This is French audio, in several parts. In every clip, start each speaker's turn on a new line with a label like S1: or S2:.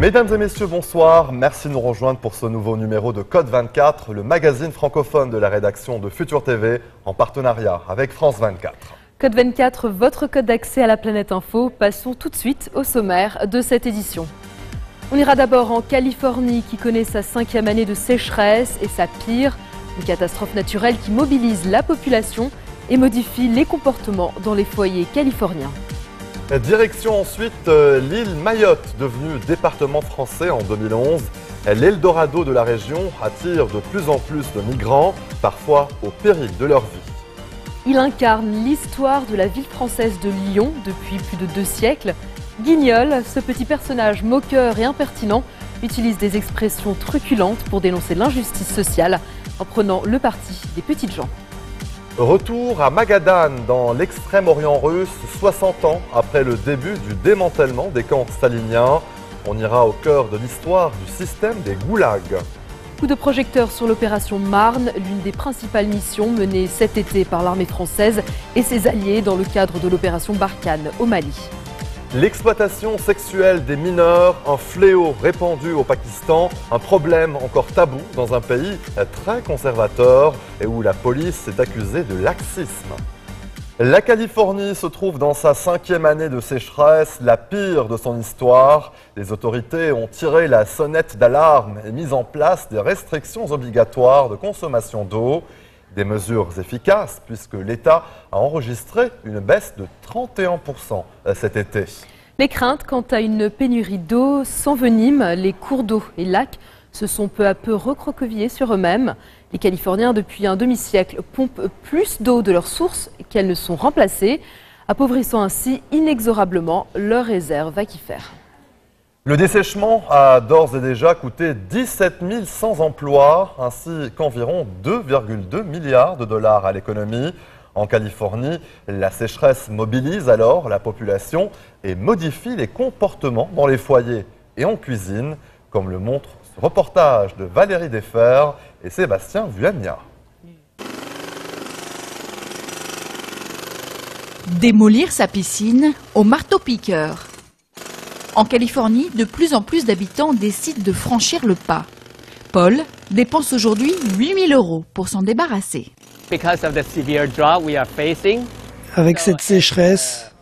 S1: Mesdames et messieurs, bonsoir. Merci de nous rejoindre pour ce nouveau numéro de Code 24, le magazine francophone de la rédaction de Futur TV, en partenariat avec France 24.
S2: Code 24, votre code d'accès à la planète info. Passons tout de suite au sommaire de cette édition. On ira d'abord en Californie qui connaît sa 5e année de sécheresse et sa pire. Une catastrophe naturelle qui mobilise la population et modifie les comportements dans les foyers californiens.
S1: Direction ensuite l'île Mayotte, devenue département français en 2011. L'Eldorado de la région attire de plus en plus de migrants, parfois au péril de leur vie.
S2: Il incarne l'histoire de la ville française de Lyon depuis plus de 2 siècles. Guignol, ce petit personnage moqueur et impertinent, utilise des expressions truculentes pour dénoncer l'injustice sociale en prenant le parti des petites gens.
S1: Retour à Magadan, dans l'extrême-orient russe, 60 ans après le début du démantèlement des camps staliniens. On ira au cœur de l'histoire du système des goulags.
S2: Coup de projecteur sur l'opération Marne, l'une des principales missions menées cet été par l'armée française et ses alliés dans le cadre de l'opération Barkhane au Mali.
S1: L'exploitation sexuelle des mineurs, un fléau répandu au Pakistan, un problème encore tabou dans un pays très conservateur et où la police est accusée de laxisme. La Californie se trouve dans sa 5e année de sécheresse, la pire de son histoire. Les autorités ont tiré la sonnette d'alarme et mis en place des restrictions obligatoires de consommation d'eau. Des mesures efficaces puisque l'État a enregistré une baisse de 31% cet été.
S2: Les craintes quant à une pénurie d'eau s'enveniment. Les cours d'eau et lacs se sont peu à peu recroquevillés sur eux-mêmes. Les Californiens, depuis un demi-siècle, pompent plus d'eau de leurs sources qu'elles ne sont remplacées, appauvrissant ainsi inexorablement leurs réserves aquifères.
S1: Le dessèchement a d'ores et déjà coûté 17 100 emplois, ainsi qu'environ 2,2 milliards de dollars à l'économie. En Californie, la sécheresse mobilise alors la population et modifie les comportements dans les foyers et en cuisine, comme le montre ce reportage de Valérie Desfers et Sébastien Vuagna.
S3: Démolir sa piscine au marteau-piqueur. En Californie, de plus en plus d'habitants décident de franchir le pas. Paul dépense aujourd'hui 8 000 € pour s'en débarrasser.
S4: Avec cette sécheresse,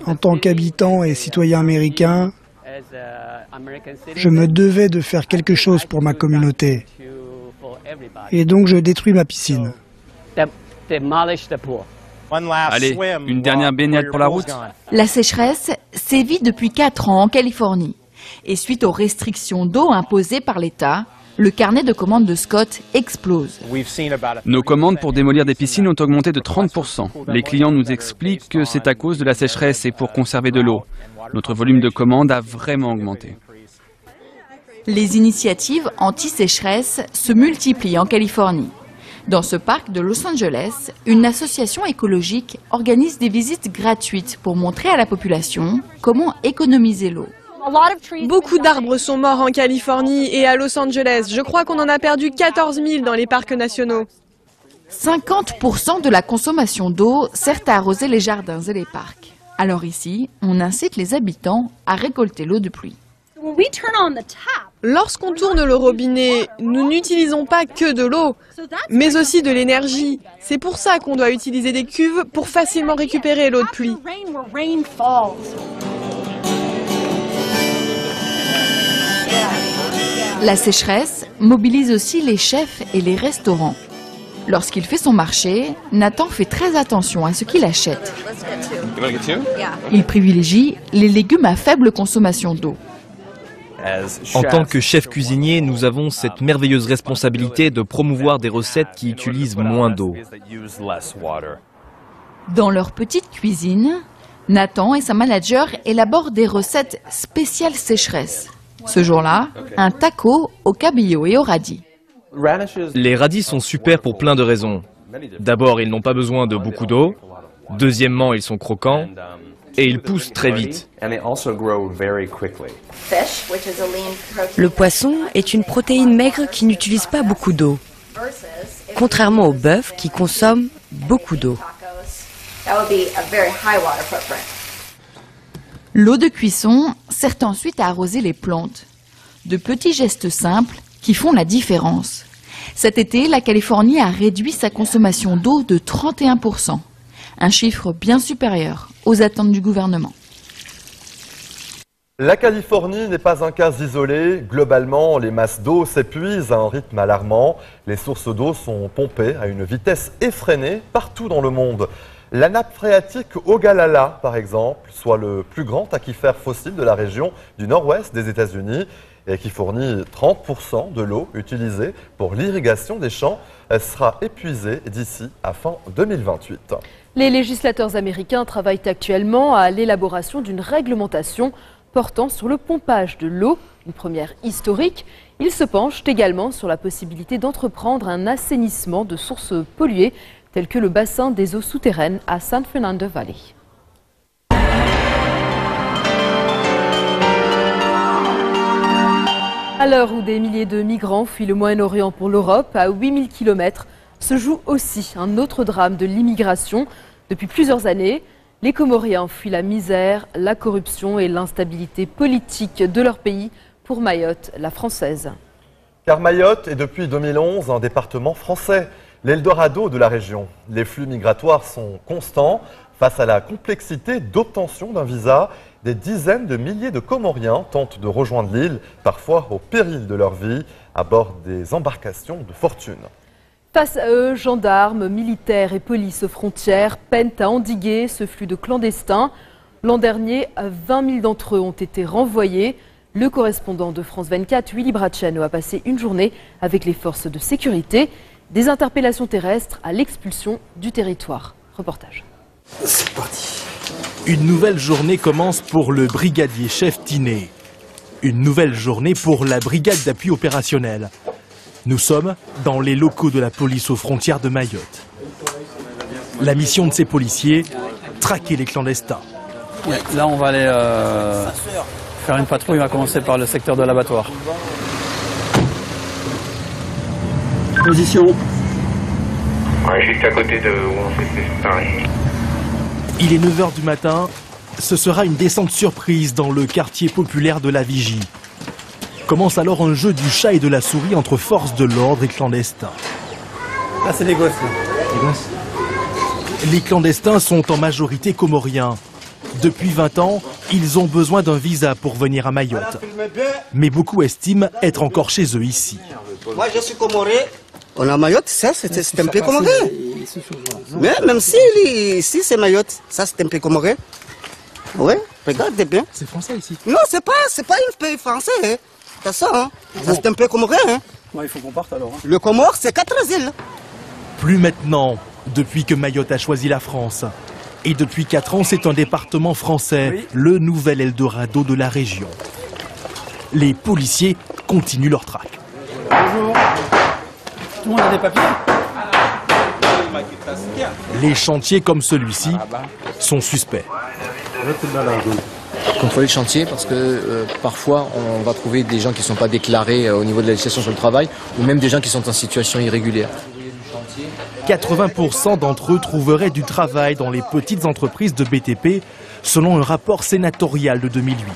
S4: en tant qu'habitant et citoyen américain, je me devais de faire quelque chose pour ma communauté. Et donc je détruis ma piscine.
S5: Allez, une dernière baignade pour la route.
S3: La sécheresse sévit depuis 4 ans en Californie. Et suite aux restrictions d'eau imposées par l'État, le carnet de commandes de Scott explose.
S5: Nos commandes pour démolir des piscines ont augmenté de 30%. Les clients nous expliquent que c'est à cause de la sécheresse et pour conserver de l'eau. Notre volume de commandes a vraiment augmenté.
S3: Les initiatives anti-sécheresse se multiplient en Californie. Dans ce parc de Los Angeles, une association écologique organise des visites gratuites pour montrer à la population comment économiser l'eau.
S6: Beaucoup d'arbres sont morts en Californie et à Los Angeles. Je crois qu'on en a perdu 14 000 dans les parcs nationaux.
S3: 50% de la consommation d'eau sert à arroser les jardins et les parcs. Alors ici, on incite les habitants à récolter l'eau de pluie.
S6: Lorsqu'on tourne le robinet, nous n'utilisons pas que de l'eau, mais aussi de l'énergie. C'est pour ça qu'on doit utiliser des cuves pour facilement récupérer l'eau de pluie.
S3: La sécheresse mobilise aussi les chefs et les restaurants. Lorsqu'il fait son marché, Nathan fait très attention à ce qu'il achète. Il privilégie les légumes à faible consommation d'eau.
S7: En tant que chef cuisinier, nous avons cette merveilleuse responsabilité de promouvoir des recettes qui utilisent moins d'eau.
S3: Dans leur petite cuisine, Nathan et sa manager élaborent des recettes spéciales sécheresse. Ce jour-là, un taco au cabillaud et au radis.
S7: Les radis sont super pour plein de raisons. D'abord, ils n'ont pas besoin de beaucoup d'eau. Deuxièmement, ils sont croquants. Et ils poussent très vite.
S8: Le poisson est une protéine maigre qui n'utilise pas beaucoup d'eau, contrairement au bœuf qui consomme beaucoup d'eau.
S3: L'eau de cuisson sert ensuite à arroser les plantes. De petits gestes simples qui font la différence. Cet été, la Californie a réduit sa consommation d'eau de 31%. Un chiffre bien supérieur aux attentes du gouvernement.
S1: La Californie n'est pas un cas isolé. Globalement, les masses d'eau s'épuisent à un rythme alarmant. Les sources d'eau sont pompées à une vitesse effrénée partout dans le monde. La nappe phréatique Ogallala, par exemple, soit le plus grand aquifère fossile de la région du nord-ouest des États-Unis et qui fournit 30% de l'eau utilisée pour l'irrigation des champs, sera épuisée d'ici à fin 2028.
S2: Les législateurs américains travaillent actuellement à l'élaboration d'une réglementation portant sur le pompage de l'eau, une première historique. Ils se penchent également sur la possibilité d'entreprendre un assainissement de sources polluées, telles que le bassin des eaux souterraines à San Fernando Valley. À l'heure où des milliers de migrants fuient le Moyen-Orient pour l'Europe, à 8000 km, se joue aussi un autre drame de l'immigration. Depuis plusieurs années, les Comoriens fuient la misère, la corruption et l'instabilité politique de leur pays pour Mayotte, la française.
S1: Car Mayotte est depuis 2011 un département français, l'Eldorado de la région. Les flux migratoires sont constants. Face à la complexité d'obtention d'un visa, des dizaines de milliers de Comoriens tentent de rejoindre l'île, parfois au péril de leur vie, à bord des embarcations de fortune.
S2: Face à eux, gendarmes, militaires et police aux frontières peinent à endiguer ce flux de clandestins. L'an dernier, 20 000 d'entre eux ont été renvoyés. Le correspondant de France 24, Willy Bracciano, a passé une journée avec les forces de sécurité. Des interpellations terrestres à l'expulsion du territoire. Reportage.
S9: C'est parti.
S10: Une nouvelle journée commence pour le brigadier chef Tiné. Une nouvelle journée pour la brigade d'appui opérationnel. Nous sommes dans les locaux de la police aux frontières de Mayotte. La mission de ces policiers, traquer les clandestins.
S11: Ouais, là, on va aller faire une patrouille. On va commencer par le secteur de l'abattoir.
S9: Position.
S12: Ouais, juste à côté de où on s'est fait pareil.
S10: Il est 9h du matin. Ce sera une descente surprise dans le quartier populaire de la Vigie. Commence alors un jeu du chat et de la souris entre forces de l'ordre et clandestins.
S11: Là, c'est les gosses. Là.
S10: Les gosses. Les clandestins sont en majorité comoriens. Depuis 20 ans, ils ont besoin d'un visa pour venir à Mayotte. Mais beaucoup estiment être encore chez eux ici.
S13: Moi, je suis comoré. On a Mayotte, ça, c'est un peu comoré. Mais même si ici, c'est Mayotte, ça, c'est un peu comoré. Oui, regardez bien.
S10: C'est français ici?
S13: Non, c'est pas un pays français. Hein. C'est ça, hein. Ça, c'est un peu comoré. Hein.
S11: Ouais, il faut qu'on parte alors. Hein.
S13: Le Comore, c'est 4 îles.
S10: Plus maintenant, depuis que Mayotte a choisi la France. Et depuis 4 ans, c'est un département français, oui. Le nouvel Eldorado de la région. Les policiers continuent leur traque.
S11: Bonjour. Tout le monde a des papiers?
S10: Les chantiers comme celui-ci sont suspects.
S14: Contrôler le chantier parce que parfois on va trouver des gens qui ne sont pas déclarés au niveau de la législation sur le travail ou même des gens qui sont en situation irrégulière.
S10: 80% d'entre eux trouveraient du travail dans les petites entreprises de BTP selon un rapport sénatorial de 2008.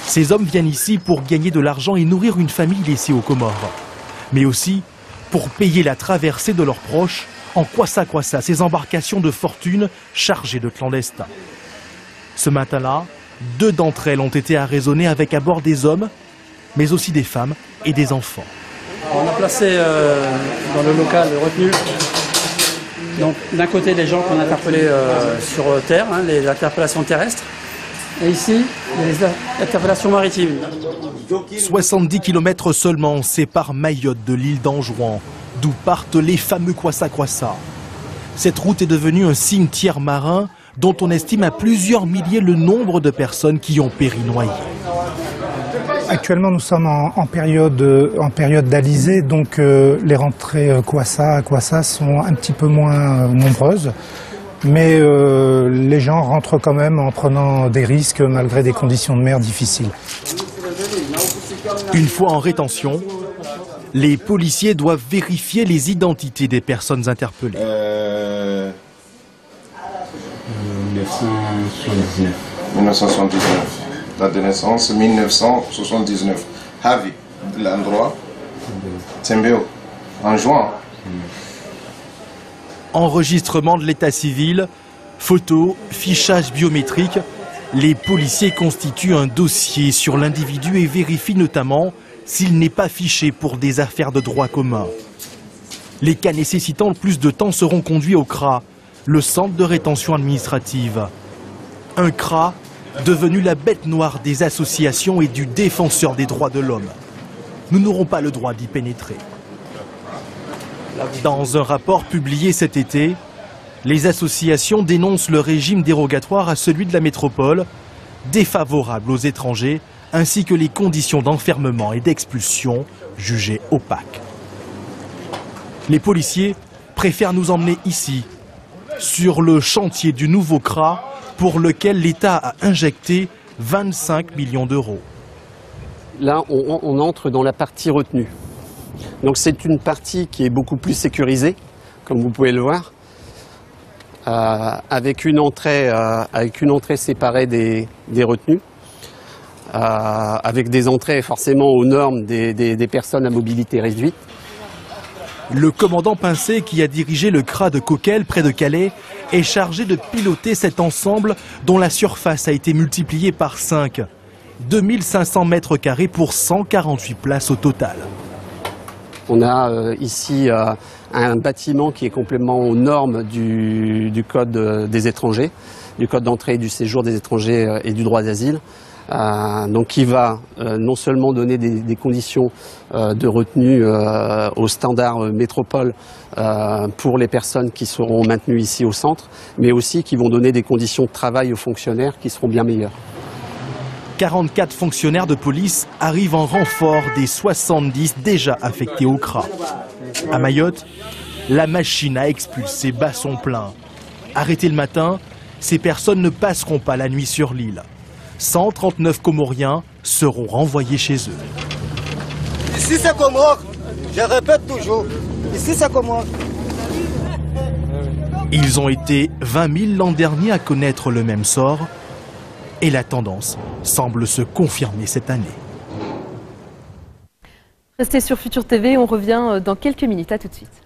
S10: Ces hommes viennent ici pour gagner de l'argent et nourrir une famille laissée aux Comores. Mais aussi pour payer la traversée de leurs proches en kwassa-kwassa, ces embarcations de fortune chargées de clandestins. Ce matin-là, 2 d'entre elles ont été arraisonnées avec à bord des hommes, mais aussi des femmes et des enfants.
S11: On a placé dans le local retenu donc d'un côté les gens qu'on a interpellés sur terre, hein, les interpellations terrestres, et ici les interpellations maritimes.
S10: 70 km seulement séparent Mayotte de l'île d'Anjouan, d'où partent les fameux kwassa-kwassa. Cette route est devenue un cimetière marin dont on estime à plusieurs milliers le nombre de personnes qui ont péri noyées.
S4: Actuellement, nous sommes en période d'alizé, donc les rentrées kwassa sont un petit peu moins nombreuses. Mais les gens rentrent quand même en prenant des risques malgré des conditions de mer difficiles.
S10: Une fois en rétention, les policiers doivent vérifier les identités des personnes interpellées.
S9: 1979.
S15: 1979. Date de naissance 1979. Havi, l'endroit, Tembeo, en juin.
S10: Enregistrement de l'état civil, photos, fichage biométrique. Les policiers constituent un dossier sur l'individu et vérifient notamment s'il n'est pas fiché pour des affaires de droit commun. Les cas nécessitant le plus de temps seront conduits au CRA, le centre de rétention administrative. Un CRA devenu la bête noire des associations et du défenseur des droits de l'homme. Nous n'aurons pas le droit d'y pénétrer. Dans un rapport publié cet été, les associations dénoncent le régime dérogatoire à celui de la métropole, défavorable aux étrangers, ainsi que les conditions d'enfermement et d'expulsion jugées opaques. Les policiers préfèrent nous emmener ici, sur le chantier du nouveau CRA, pour lequel l'État a injecté 25 millions d'euros.
S16: Là, on entre dans la partie retenue. Donc c'est une partie qui est beaucoup plus sécurisée, comme vous pouvez le voir, avec une entrée séparée des retenues, avec des entrées forcément aux normes des personnes à mobilité réduite.
S10: Le commandant Pincé, qui a dirigé le CRA de Coquelles, près de Calais, est chargé de piloter cet ensemble dont la surface a été multipliée par 5. 2500 mètres carrés pour 148 places au total.
S16: On a ici un bâtiment qui est complètement aux normes du Code des étrangers, du Code d'entrée et du séjour des étrangers et du droit d'asile. Donc qui va non seulement donner des conditions de retenue au standard métropole pour les personnes qui seront maintenues ici au centre, mais aussi qui vont donner des conditions de travail aux fonctionnaires qui seront bien meilleures.
S10: 44 fonctionnaires de police arrivent en renfort des 70 déjà affectés au CRA. À Mayotte, la machine à expulser bat son plein. Arrêtées le matin, ces personnes ne passeront pas la nuit sur l'île. 139 Comoriens seront renvoyés chez eux.
S13: Ici c'est Comore, je répète toujours, ici c'est Comore.
S10: Ils ont été 20 000 l'an dernier à connaître le même sort et la tendance semble se confirmer cette année.
S2: Restez sur Futur TV, on revient dans quelques minutes, à tout de suite.